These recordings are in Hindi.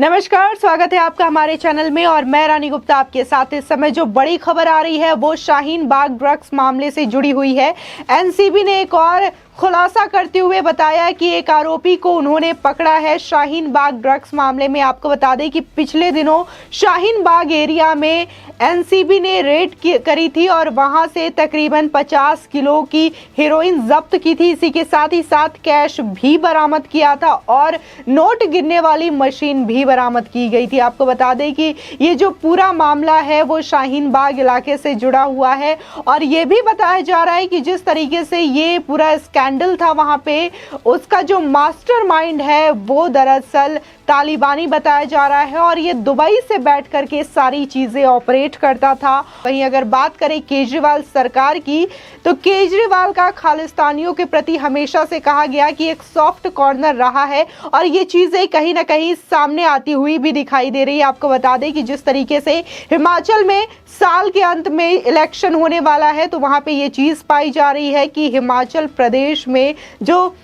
नमस्कार, स्वागत है आपका हमारे चैनल में और मैं रानी गुप्ता आपके साथ। इस समय जो बड़ी खबर आ रही है वो शाहीन बाग ड्रग्स मामले से जुड़ी हुई है। एनसीबी ने एक और खुलासा करते हुए बताया कि एक आरोपी को उन्होंने पकड़ा है शाहीन बाग ड्रग्स मामले में। आपको बता दें कि पिछले दिनों शाहीन बाग एरिया में एनसीबी ने रेड करी थी और वहां से तकरीबन 50 किलो की हेरोइन जब्त की थी। इसी के साथ ही साथ कैश भी बरामद किया था और नोट गिनने वाली मशीन भी बरामद की गई थी। आपको बता दें कि ये जो पूरा मामला है वो शाहीन बाग इलाके से जुड़ा हुआ है और ये भी बताया जा रहा है कि जिस तरीके से ये पूरा स्कैंडल था वहां पे, उसका जो मास्टरमाइंड है वो दरअसल तालिबानी बताया जा रहा है और ये दुबई से बैठ करके सारी चीजें ऑपरेट करता था। वहीं अगर बात करें केजरीवाल सरकार की, तो केजरीवाल का खालिस्तानियों के प्रति हमेशा से कहा गया कि एक सॉफ्ट कॉर्नर रहा है और ये चीजें कहीं ना कहीं सामने आती हुई भी दिखाई दे रही है। आपको बता दें कि जिस तरीके से हिमाचल में साल के अंत में इलेक्शन होने वाला है, तो वहां पे ये चीज पाई जा रही है कि हिमाचल प्रदेश में जो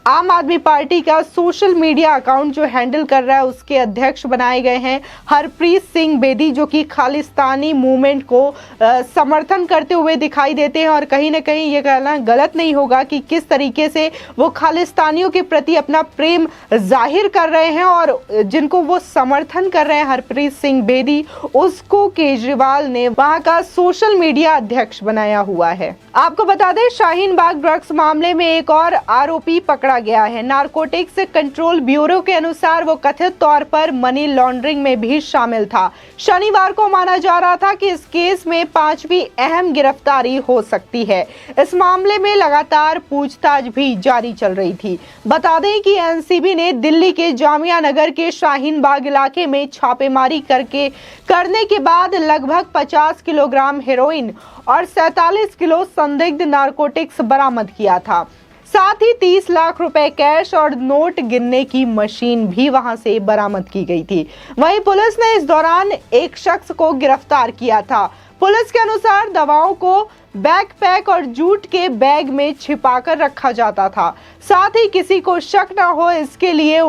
आम आदमी पार्टी का सोशल मीडिया अकाउंट जो हैंडल कर रहा है उसके अध्यक्ष बनाए गए हैं हरप्रीत सिंह बेदी, जो कि खालिस्तानी मूवमेंट को समर्थन करते हुए दिखाई देते हैं। और कहीं ना कहीं ये कहना गलत नहीं होगा कि किस तरीके से वो खालिस्तानियों के प्रति अपना प्रेम जाहिर कर रहे हैं और जिनको वो समर्थन कर रहे हैं हरप्रीत सिंह बेदी, उसको केजरीवाल ने वहां का सोशल मीडिया अध्यक्ष बनाया हुआ है। आपको बता दें शाहीन बाग ड्रग्स मामले में एक और आरोपी पकड़ा गया है। नारकोटिक्स कंट्रोल ब्यूरो के अनुसार वो कथित तौर पर मनी लॉन्ड्रिंग में भी शामिल था। शनिवार को माना जा रहा था कि इस केस में 5वीं अहम गिरफ्तारी हो सकती है। इस मामले में लगातार पूछताछ भी जारी चल रही थी। बता दें कि एनसीबी ने दिल्ली के जामिया नगर के शाहीन बाग इलाके में छापेमारी करने के बाद लगभग 50 किलोग्राम हेरोइन और 47 किलो संदिग्ध नारकोटिक्स बरामद किया था। साथ ही 30 लाख रुपए कैश और नोट गिनने की मशीन भी वहां से बरामद की गई थी। वहीं पुलिस ने इस दौरान एक शख्स को गिरफ्तार किया था। पुलिस के अनुसार दवाओं को बैकपैक और जूट के बैग में छिपाकर रखा जाता था। साथ ही किसी को शक न हो इसके लिए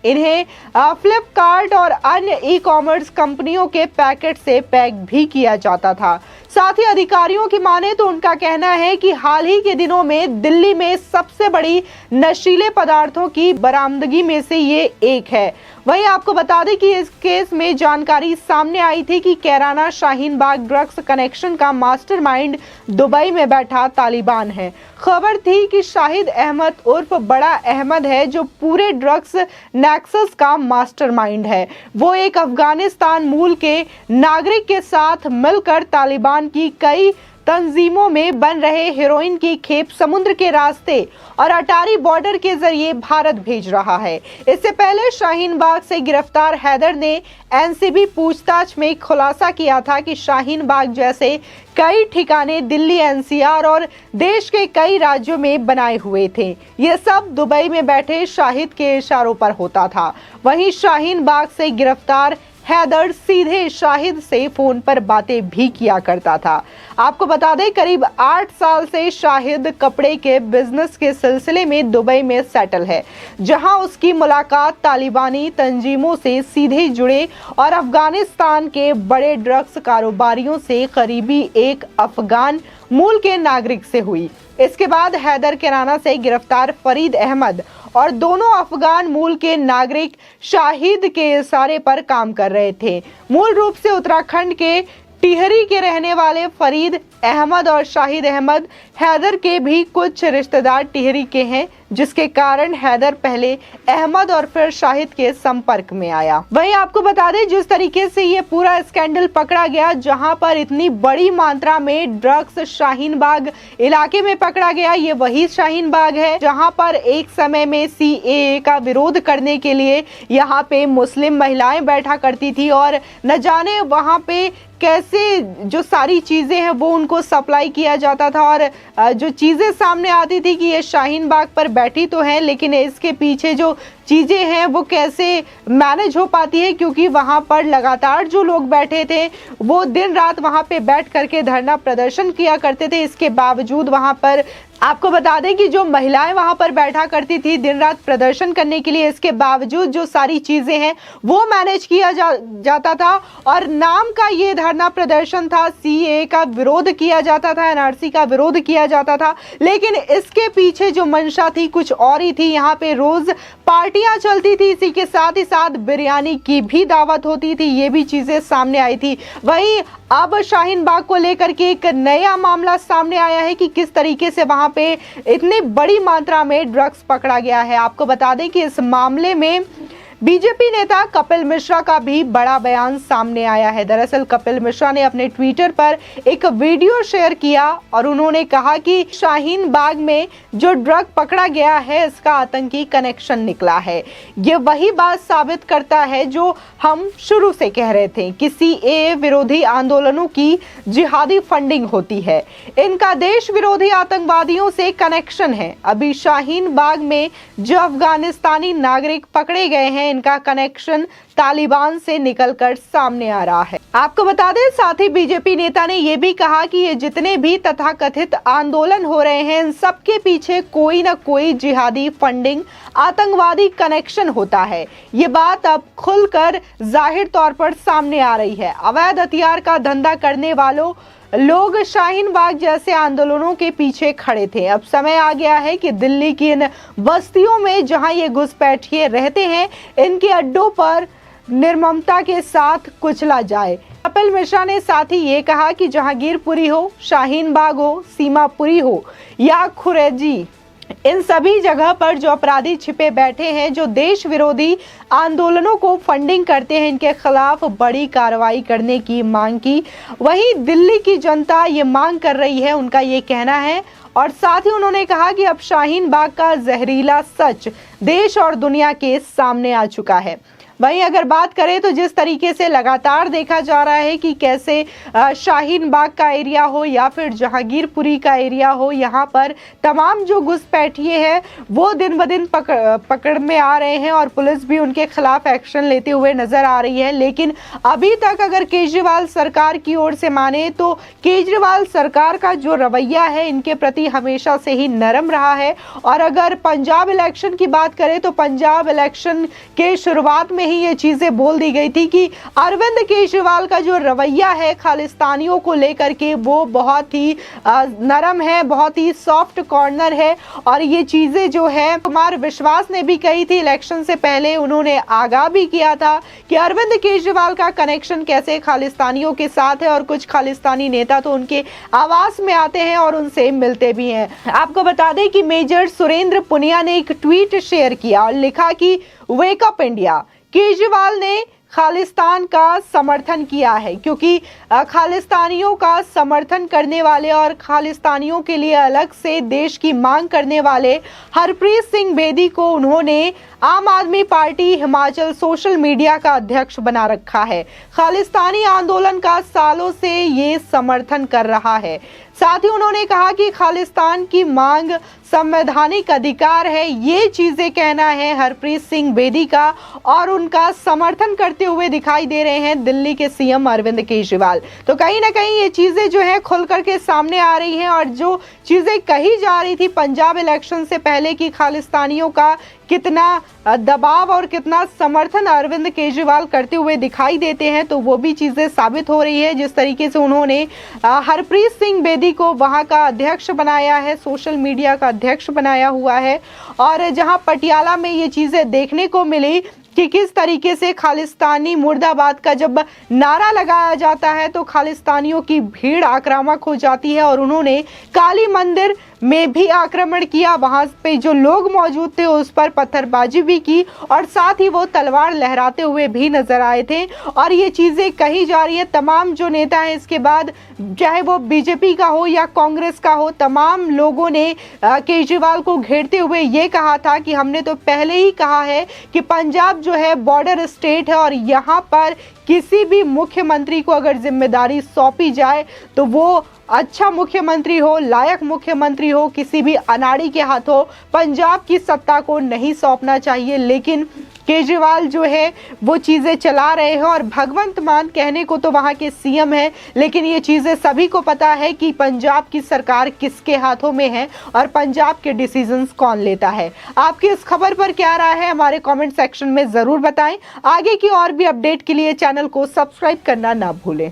इन्हें फ्लिपकार्ट और अन्य ई कॉमर्स कंपनियों के पैकेट से पैक भी किया जाता था। साथ ही अधिकारियों की माने तो उनका कहना है कि हाल ही के दिनों में दिल्ली में सबसे बड़ी नशीले पदार्थों की बरामदगी में से ये एक है। वहीं आपको बता दें कि इस केस में जानकारी सामने आई थी कि कैराना शाहीन बाग ड्रग्स कनेक्शन का मास्टरमाइंड दुबई में बैठा तालिबान है। खबर थी कि शाहिद अहमद उर्फ बड़ा अहमद है जो पूरे ड्रग्स नेक्सस का मास्टरमाइंड है। वो एक अफगानिस्तान मूल के नागरिक के साथ मिलकर तालिबान की कई तंजीमों में बन रहे हेरोइन की खेप समुद्र के रास्ते और अटारी बॉर्डर के जरिए भारत भेज रहा है। इससे पहले शाहीन बाग से गिरफ्तार हैदर ने एनसीबी पूछताछ में खुलासा किया था कि शाहीन बाग जैसे कई ठिकाने दिल्ली, एनसीआर और देश के कई राज्यों में बनाए हुए थे। ये सब दुबई में बैठे शाहिद के इशारों पर होता था। वहीं शाहीन बाग से गिरफ्तार हैदर सीधे शाहिद से फोन पर बातें भी किया करता था। आपको बता दें करीब 8 साल से शाहिद कपड़े के बिजनेस के सिलसिले में दुबई में सेटल है, जहां उसकी मुलाकात तालिबानी तंजीमों से सीधे जुड़े और अफगानिस्तान के बड़े ड्रग्स कारोबारियों से करीबी एक अफगान मूल के नागरिक से हुई। इसके बाद हैदर कैराना से गिरफ्तार फरीद अहमद और दोनों अफगान मूल के नागरिक शाहिद के इशारे पर काम कर रहे थे। मूल रूप से उत्तराखंड के टिहरी के रहने वाले फरीद अहमद और शाहिद अहमद हैदर के भी कुछ रिश्तेदार टिहरी के हैं, जिसके कारण हैदर पहले अहमद और फिर शाहिद के संपर्क में आया। वहीं आपको बता दें जिस तरीके से ये पूरा स्कैंडल पकड़ा गया, जहां पर इतनी बड़ी मात्रा में ड्रग्स शाहीन बाग इलाके में पकड़ा गया, ये वही शाहीन बाग है जहां पर एक समय में CAA का विरोध करने के लिए यहाँ पे मुस्लिम महिलाएं बैठा करती थी और न जाने वहां पे कैसे जो सारी चीजें हैं वो उनको सप्लाई किया जाता था और जो चीजें सामने आती थी कि ये शाहीन बाग पर बैठी तो है, लेकिन इसके पीछे जो चीज़ें हैं वो कैसे मैनेज हो पाती है, क्योंकि वहाँ पर लगातार जो लोग बैठे थे वो दिन रात वहाँ पे बैठ करके धरना प्रदर्शन किया करते थे। इसके बावजूद वहाँ पर आपको बता दें कि जो महिलाएं वहां पर बैठा करती थी दिन रात प्रदर्शन करने के लिए, इसके बावजूद जो सारी चीजें हैं वो मैनेज किया जाता था। और नाम का ये धरना प्रदर्शन था, सीए का विरोध किया जाता था, एनआरसी का विरोध किया जाता था, लेकिन इसके पीछे जो मंशा थी कुछ और ही थी। यहाँ पे रोज पार्टियां चलती थी, इसी के साथ ही साथ बिरयानी की भी दावत होती थी, ये भी चीजें सामने आई थी। वहीं अब शाहीन बाग को लेकर के एक नया मामला सामने आया है कि किस तरीके से वहां पे इतनी बड़ी मात्रा में ड्रग्स पकड़ा गया है। आपको बता दें कि इस मामले में बीजेपी नेता कपिल मिश्रा का भी बड़ा बयान सामने आया है। दरअसल कपिल मिश्रा ने अपने ट्विटर पर एक वीडियो शेयर किया और उन्होंने कहा कि शाहीन बाग में जो ड्रग पकड़ा गया है इसका आतंकी कनेक्शन निकला है। ये वही बात साबित करता है जो हम शुरू से कह रहे थे कि सीएए विरोधी आंदोलनों की जिहादी फंडिंग होती है, इनका देश विरोधी आतंकवादियों से कनेक्शन है। अभी शाहीन बाग में जो अफगानिस्तानी नागरिक पकड़े गए हैं इनका कनेक्शन तालिबान से निकलकर सामने आ रहा है। आपको बता दें, साथ ही बीजेपी नेता ने यह भी कहा कि ये जितने भी तथाकथित आंदोलन हो रहे हैं इन सबके पीछे कोई ना कोई जिहादी फंडिंग, आतंकवादी कनेक्शन होता है। ये बात अब खुलकर जाहिर तौर पर सामने आ रही है। अवैध हथियार का धंधा करने वालों लोग शाहीन बाग जैसे आंदोलनों के पीछे खड़े थे। अब समय आ गया है कि दिल्ली की इन बस्तियों में जहां ये घुसपैठिए रहते हैं इनके अड्डों पर निर्ममता के साथ कुचला जाए। कपिल मिश्रा ने साथ ही ये कहा कि जहांगीरपुरी हो, शाहीन बाग हो, सीमापुरी हो या खुरेजी, इन सभी जगह पर जो अपराधी छिपे बैठे हैं जो देश विरोधी आंदोलनों को फंडिंग करते हैं, इनके खिलाफ बड़ी कार्रवाई करने की मांग की। वहीं दिल्ली की जनता ये मांग कर रही है, उनका ये कहना है। और साथ ही उन्होंने कहा कि अब शाहीन बाग का जहरीला सच देश और दुनिया के सामने आ चुका है। वहीं अगर बात करें तो जिस तरीके से लगातार देखा जा रहा है कि कैसे शाहीन बाग का एरिया हो या फिर जहांगीरपुरी का एरिया हो, यहाँ पर तमाम जो घुसपैठिए हैं वो दिन ब दिन पकड़ में आ रहे हैं और पुलिस भी उनके खिलाफ एक्शन लेते हुए नजर आ रही है। लेकिन अभी तक अगर केजरीवाल सरकार की ओर से माने तो केजरीवाल सरकार का जो रवैया है इनके प्रति हमेशा से ही नरम रहा है। और अगर पंजाब इलेक्शन की बात करें तो पंजाब इलेक्शन के शुरुआत में ही ये चीजें बोल दी गई थी कि अरविंद केजरीवाल का जो रवैया है खालिस्तानियों को लेकर के वो बहुत ही नरम है, बहुत ही सॉफ्ट कॉर्नर है। और ये चीजें जो है कुमार विश्वास ने भी कही थी इलेक्शन से पहले, उन्होंने आगाह भी किया था कि अरविंद केजरीवाल का कनेक्शन कैसे खालिस्तानियों के साथ है और कुछ खालिस्तानी नेता तो उनके आवास में आते हैं और उनसे मिलते भी हैं। आपको बता दें कि मेजर सुरेंद्र पुनिया ने एक ट्वीट शेयर किया और लिखा कि वेक अप इंडिया, केजरीवाल ने खालिस्तान का समर्थन किया है, क्योंकि खालिस्तानियों का समर्थन करने वाले और खालिस्तानियों के लिए अलग से देश की मांग करने वाले हरप्रीत सिंह बेदी को उन्होंने आम आदमी पार्टी हिमाचल सोशल मीडिया का अध्यक्ष बना रखा है। खालिस्तानी आंदोलन का सालों से ये समर्थन कर रहा है। साथ ही उन्होंने कहा कि खालिस्तान की मांग संवैधानिक अधिकार है, ये चीजें कहना है हरप्रीत सिंह बेदी का और उनका समर्थन करते हुए दिखाई दे रहे हैं दिल्ली के सीएम अरविंद केजरीवाल। तो कहीं ना कहीं ये चीजें जो है खुल करके सामने आ रही हैं और जो चीजें कही जा रही थी पंजाब इलेक्शन से पहले कि खालिस्तानियों का कितना दबाव और कितना समर्थन अरविंद केजरीवाल करते हुए दिखाई देते हैं, तो वो भी चीजें साबित हो रही है। जिस तरीके से उन्होंने हरप्रीत सिंह बेदी को वहां का अध्यक्ष बनाया है, सोशल मीडिया का अध्यक्ष बनाया हुआ है, और जहां पटियाला में ये चीजें देखने को मिली कि किस तरीके से खालिस्तानी मुर्दाबाद का जब नारा लगाया जाता है तो खालिस्तानियों की भीड़ आक्रामक हो जाती है और उन्होंने काली मंदिर में भी आक्रमण किया, वहां पे जो लोग मौजूद थे उस पर पत्थरबाजी भी की और साथ ही वो तलवार लहराते हुए भी नजर आए थे। और ये चीजें कही जा रही है, तमाम जो नेता हैं इसके बाद चाहे वो बीजेपी का हो या कांग्रेस का हो, तमाम लोगों ने केजरीवाल को घेरते हुए ये कहा था कि हमने तो पहले ही कहा है कि पंजाब जो है बॉर्डर स्टेट है और यहाँ पर किसी भी मुख्यमंत्री को अगर जिम्मेदारी सौंपी जाए तो वो अच्छा मुख्यमंत्री हो, लायक मुख्यमंत्री हो, किसी भी अनाड़ी के हाथों पंजाब की सत्ता को नहीं सौंपना चाहिए। लेकिन केजरीवाल जो है वो चीज़ें चला रहे हैं और भगवंत मान कहने को तो वहाँ के सीएम हैं, लेकिन ये चीज़ें सभी को पता है कि पंजाब की सरकार किसके हाथों में है और पंजाब के डिसीजंस कौन लेता है। आपकी इस खबर पर क्या राय है हमारे कमेंट सेक्शन में ज़रूर बताएं। आगे की और भी अपडेट के लिए चैनल को सब्सक्राइब करना ना भूलें।